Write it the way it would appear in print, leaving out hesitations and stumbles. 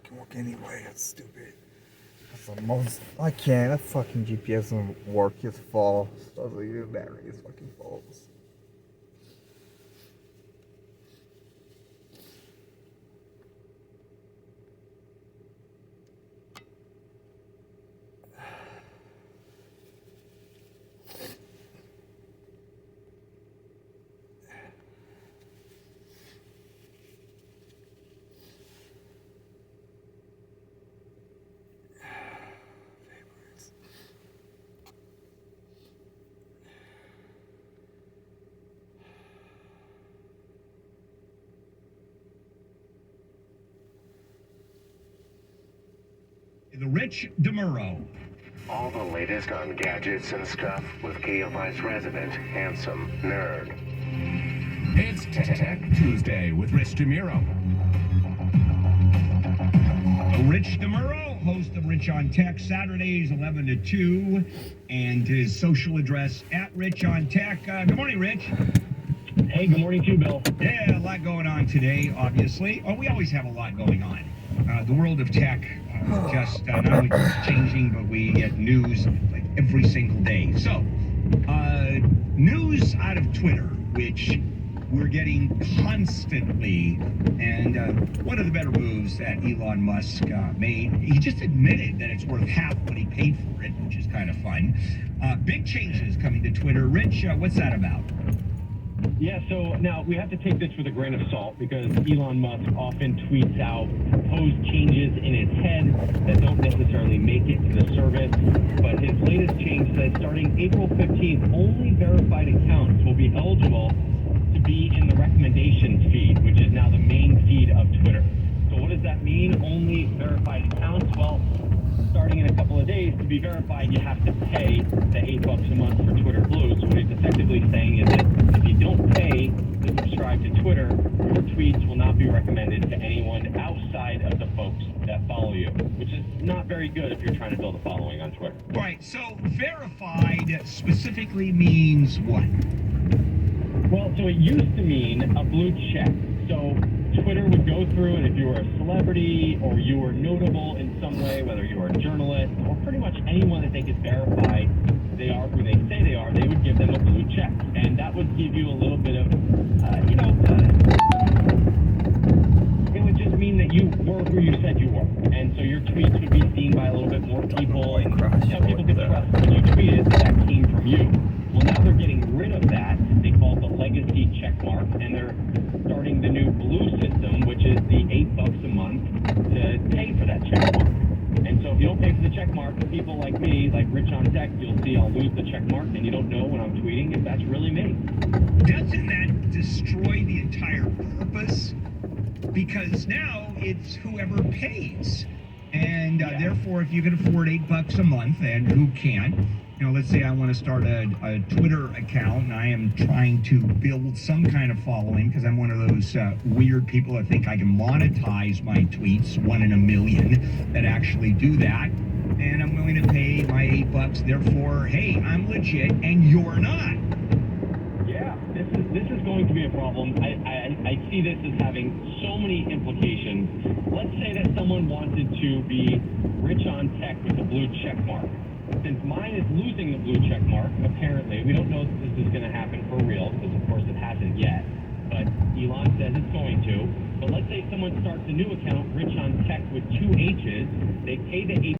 fucking work anyway. That's stupid. That's the most. I can't. That fucking GPS doesn't work. It's false. I was like, your battery is fucking false. The Rich DeMuro. All the latest on gadgets and stuff with KFI's resident handsome nerd. It's Tech Tuesday with Rich DeMuro. Rich DeMuro, host of Rich on Tech, Saturdays 11 to 2, and his social address at Rich on Tech. Good morning, Rich. Hey, good morning to you, Bill. Yeah, a lot going on today, obviously. Oh, we always have a lot going on. The world of tech just not only keeps changing, but we get news like every single day. So, news out of Twitter, which we're getting constantly, and one of the better moves that Elon Musk made, he just admitted that it's worth half what he paid for it, which is kind of fun. Big changes coming to Twitter. Rich, what's that about? Yeah, so now we have to take this with a grain of salt because Elon Musk often tweets out proposed changes in his head that don't necessarily make it to the service. But his latest change says starting April 15th, only verified accounts will be eligible to be in the recommendations feed, which is now the main feed of Twitter. So what does that mean? Only verified accounts? Well, starting in a couple of days, to be verified, you have to pay the $8 a month for Twitter Blue. So what he's effectively saying is that if you don't pay to subscribe to Twitter, your tweets will not be recommended to anyone outside of the folks that follow you, which is not very good if you're trying to build a following on Twitter. Right, so verified specifically means what? Well, so it used to mean a blue check. So Twitter would go through, and if you were a celebrity or you were notable in some way, whether you were a journalist or pretty much anyone that they could verify they are who they say they are, they would give them a blue check. And that would give you a little bit of, it would just mean that you were who you said you were. And so your tweets would be seen by a little bit more people, and people could trust when you tweeted that came from you. Well, now they're getting rid of that. They call it the legacy checkmark, and they're starting the new blue system, which is the $8 a month to pay for that checkmark. And so if you don't pay for the checkmark, people like me, like Rich on Tech, you'll see I'll lose the checkmark, and you don't know when I'm tweeting if that's really me. Doesn't that destroy the entire purpose? Because now it's whoever pays. And therefore, if you can afford $8 a month, and who can't, let's say I want to start a Twitter account, and I am trying to build some kind of following because I'm one of those weird people that think I can monetize my tweets, 1 in a million that actually do that, and I'm willing to pay my $8. Therefore, hey, I'm legit, and you're not. Yeah, this is going to be a problem. I see this as having so many implications. Let's say that someone wanted to be Rich on Tech with a blue check mark. Since mine is losing the blue check mark, apparently, we don't know if this is going to happen for real, because of course it hasn't yet, but Elon says it's going to. But let's say someone starts a new account, Rich on Tech with 2 H's, they pay the